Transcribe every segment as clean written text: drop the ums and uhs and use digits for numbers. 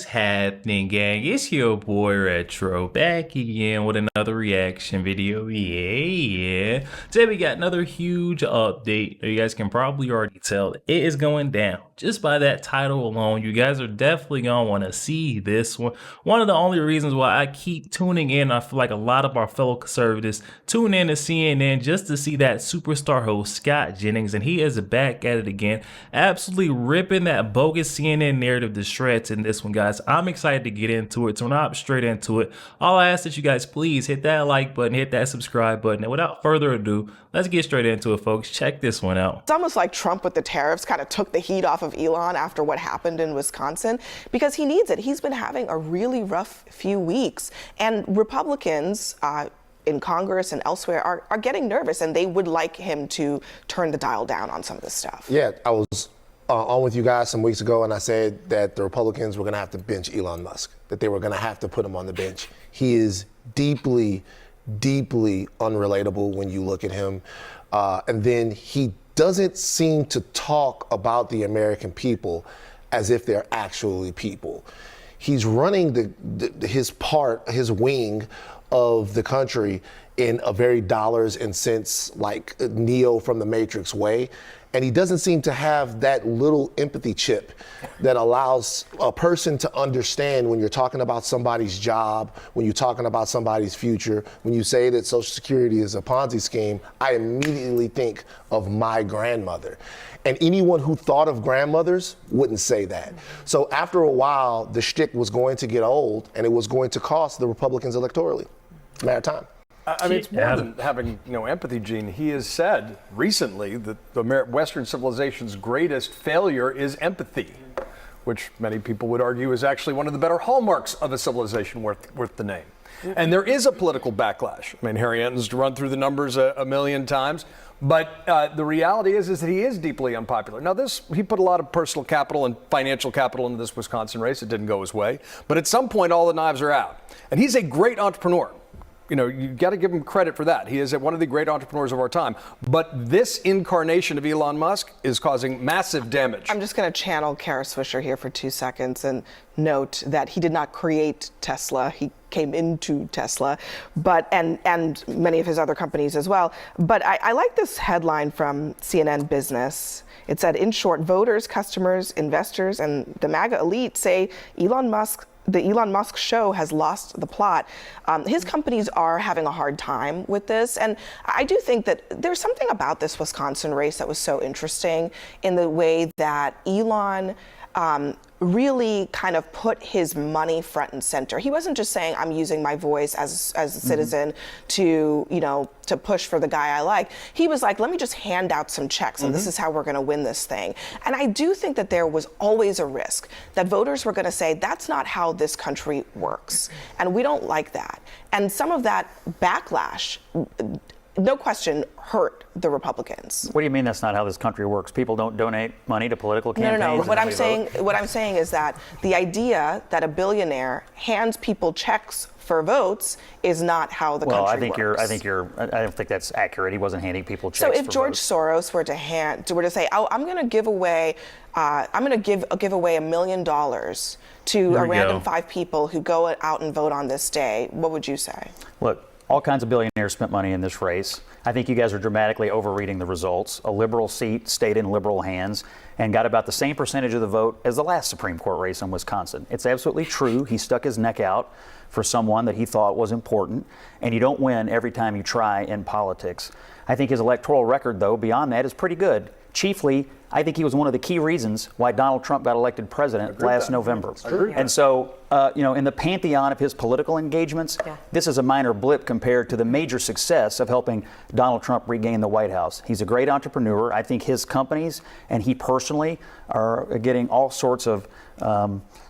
happening, gang? It's your boy Retro back again with another reaction video. Yeah. Today we got another huge update. You guys can probably already tell it is going down. Just by that title alone, you guys are definitely gonna want to see this one. One of the only reasons why I keep tuning in, I feel like a lot of our fellow conservatives tune in to CNN just to see that superstar host Scott Jennings, and he is back at it again, absolutely ripping that bogus CNN narrative to shreds in this one, guys. I'm excited to get into it, so we're not straight into it. All I ask that you guys please hit that like button, hit that subscribe button, and without further ado, let's get straight into it, folks. Check this one out. It's almost like Trump with the tariffs kind of took the heat off of Elon after what happened in Wisconsin, because he needs it. He's been having a really rough few weeks, and Republicans in Congress and elsewhere are getting nervous, and they would like him to turn the dial down on some of this stuff. Yeah, I was on with you guys some weeks ago, and I said that the Republicans were going to have to bench Elon Musk, that they were going to have to put him on the bench. He is deeply, deeply unrelatable when you look at him. And then he doesn't seem to talk about the American people as if they're actually people. He's running his wing of the country in a very dollars and cents, like Neo from the Matrix way. And he doesn't seem to have that little empathy chip that allows a person to understand when you're talking about somebody's job, when you're talking about somebody's future, when you say that Social Security is a Ponzi scheme. I immediately think of my grandmother. And anyone who thought of grandmothers wouldn't say that. So after a while, the shtick was going to get old, and it was going to cost the Republicans electorally. Matter of time. I mean, it's more than having, empathy, Gene. He has said recently that the Western civilization's greatest failure is empathy, which many people would argue is actually one of the better hallmarks of a civilization worth the name. And there is a political backlash. I mean, Harry Enton's run through the numbers a million times, but the reality is that he is deeply unpopular. Now, he put a lot of personal capital and financial capital into this Wisconsin race. It didn't go his way. But at some point, all the knives are out. And he's a great entrepreneur. You got to give him credit for that. He is one of the great entrepreneurs of our time. But this incarnation of Elon Musk is causing massive damage. I'm just going to channel Kara Swisher here for 2 seconds and note that he did not create Tesla. He came into Tesla, and many of his other companies as well. But I like this headline from CNN Business. It said, in short, voters, customers, investors, and the MAGA elite say the Elon Musk show has lost the plot. His companies are having a hard time with this. And I do think that there's something about this Wisconsin race that was so interesting in the way that Elon really kind of put his money front and center. He wasn't just saying, I'm using my voice as a citizen to push for the guy I like. He was like, let me just hand out some checks, and this is how we're going to win this thing. And I do think that there was always a risk that voters were going to say, that's not how this country works. And we don't like that. And some of that backlash, no question, hurt the Republicans. What do you mean that's not how this country works? People don't donate money to political campaigns? No. What I'm saying is that the idea that a billionaire hands people checks for votes is not how the country works. I don't think that's accurate. He wasn't handing people checks. So if George Soros were to say, oh, I'm going to give away $1 million to a random 5 people who go out and vote on this day, what would you say? Look, all kinds of billionaires spent money in this race. I think you guys are dramatically overreading the results. A liberal seat stayed in liberal hands and got about the same percentage of the vote as the last Supreme Court race in Wisconsin. It's absolutely true. He stuck his neck out for someone that he thought was important, and you don't win every time you try in politics. I think his electoral record, though, beyond that, is pretty good. Chiefly, I think he was one of the key reasons why Donald Trump got elected president last November. And so, in the pantheon of his political engagements, this is a minor blip compared to the major success of helping Donald Trump regain the White House. He's a great entrepreneur. I think his companies and he personally are getting all sorts of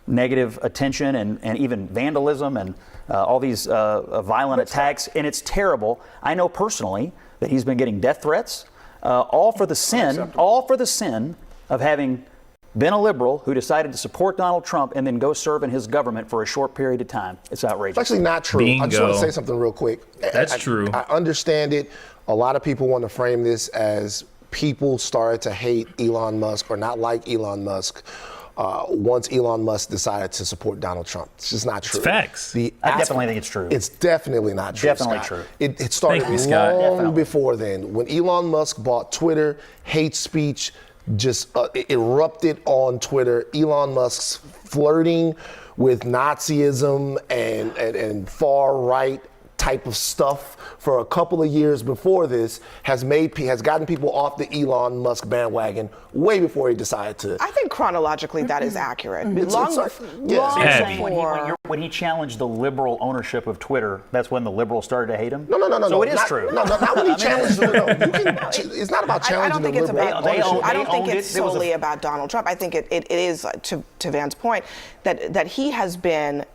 negative attention and even vandalism and all these violent attacks. And it's terrible. I know personally that he's been getting death threats. All for the sin of having been a liberal who decided to support Donald Trump and then go serve in his government for a short period of time. It's outrageous. It's actually not true. Bingo. I just want to say something real quick. That's true. I understand it. A lot of people want to frame this as people started to hate Elon Musk or not like Elon Musk once Elon Musk decided to support Donald Trump. It's just not true. It's facts. I definitely think it's true. It's definitely not true. Definitely Scott. true. It started Thank you, Scott. long Definitely. before then. When Elon Musk bought Twitter, hate speech just erupted on Twitter. Elon Musk's flirting with Nazism and far right type of stuff for a couple of years before this has gotten people off the Elon Musk bandwagon way before he decided to. I think chronologically that is accurate. Long Abby. before. When he challenged the liberal ownership of Twitter, that's when the liberals started to hate him? No. So it is true. No, not when he challenged. It's not about I challenging don't think it's the liberal about. ownership. I don't think owned it's it. It was solely about Donald Trump. I think it is to Van's point that he has been.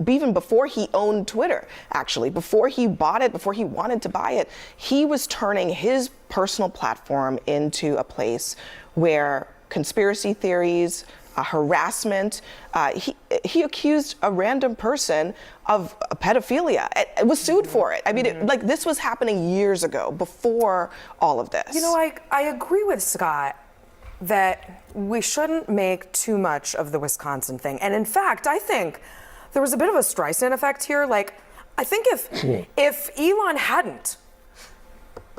Even before he owned Twitter, actually, before he bought it, before he wanted to buy it, he was turning his personal platform into a place where conspiracy theories, harassment, he accused a random person of pedophilia. It was sued for it. I mean, this was happening years ago, before all of this. You know, I agree with Scott that we shouldn't make too much of the Wisconsin thing. And in fact, I think there was a bit of a Streisand effect here. Like, I think if Elon hadn't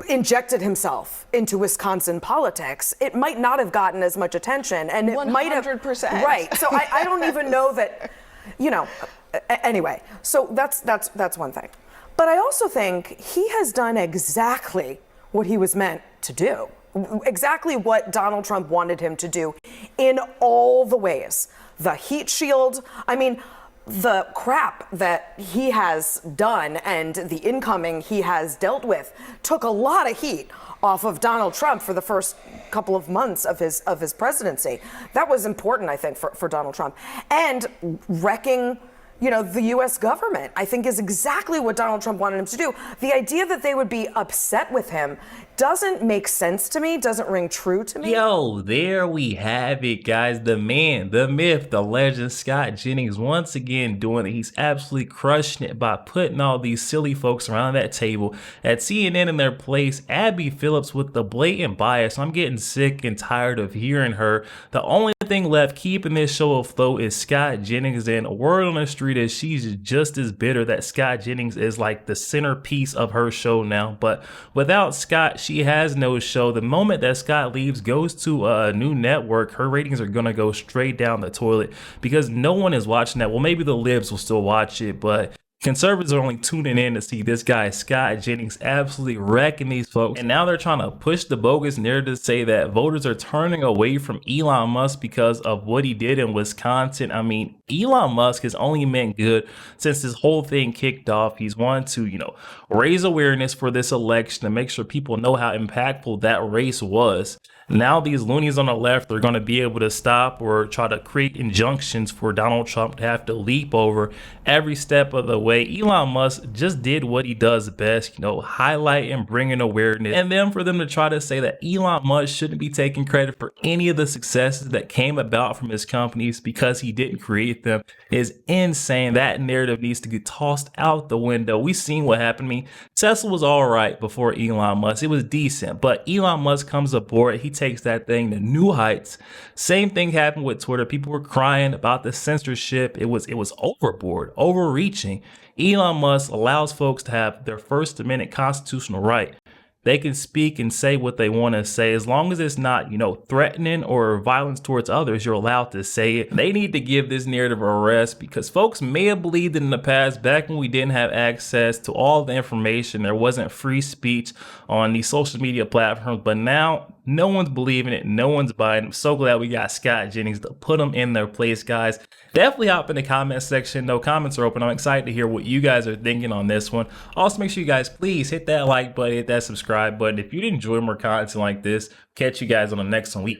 injected himself into Wisconsin politics, it might not have gotten as much attention, and it might have 100%. Right. So I don't even know that, you know. Anyway, so that's one thing. But I also think he has done exactly what he was meant to do. Exactly what Donald Trump wanted him to do in all the ways. The heat shield. I mean, the crap that he has done and the incoming he has dealt with took a lot of heat off of Donald Trump for the first couple of months of his presidency. That was important, I think, for Donald Trump. And wrecking, you know, the U.S. government, I think, is exactly what Donald Trump wanted him to do. The idea that they would be upset with him doesn't make sense to me, doesn't ring true to me. Yo, there we have it, guys. The man, the myth, the legend, Scott Jennings, once again doing it. He's absolutely crushing it by putting all these silly folks around that table at CNN in their place. Abby Phillips with the blatant bias. I'm getting sick and tired of hearing her. The only thing left keeping this show afloat is Scott Jennings, and a word on the street is she's just as bitter that Scott Jennings is like the centerpiece of her show now. But without Scott, she has no show. The moment that Scott leaves, goes to a new network, her ratings are gonna go straight down the toilet because no one is watching that. Well, maybe the libs will still watch it, but conservatives are only tuning in to see this guy Scott Jennings absolutely wrecking these folks. And now they're trying to push the bogus narrative to say that voters are turning away from Elon Musk because of what he did in Wisconsin. I mean, Elon Musk has only meant good since this whole thing kicked off. He's wanted to, you know, raise awareness for this election to make sure people know how impactful that race was. Now these loonies on the left are going to be able to stop or try to create injunctions for Donald Trump to have to leap over every step of the way. Elon Musk just did what he does best, you know, highlight and bring in awareness. And then for them to try to say that Elon Musk shouldn't be taking credit for any of the successes that came about from his companies because he didn't create them is insane. That narrative needs to get tossed out the window. We've seen what happened to me. Tesla was all right before Elon Musk. It was decent, but Elon Musk comes aboard. He takes that thing to new heights. Same thing happened with Twitter. People were crying about the censorship. It was overboard, overreaching. Elon Musk allows folks to have their First Amendment constitutional right. They can speak and say what they want to say as long as it's not, you know, threatening or violence towards others. You're allowed to say it. They need to give this narrative a rest because folks may have believed it in the past, back when we didn't have access to all the information. There wasn't free speech on these social media platforms, but now no one's believing it. No one's buying it. I'm so glad we got Scott Jennings to put them in their place, guys. Definitely hop in the comment section. No comments are open. I'm excited to hear what you guys are thinking on this one. Also, make sure you guys please hit that like button, hit that subscribe button. If you enjoy more content like this, catch you guys on the next one.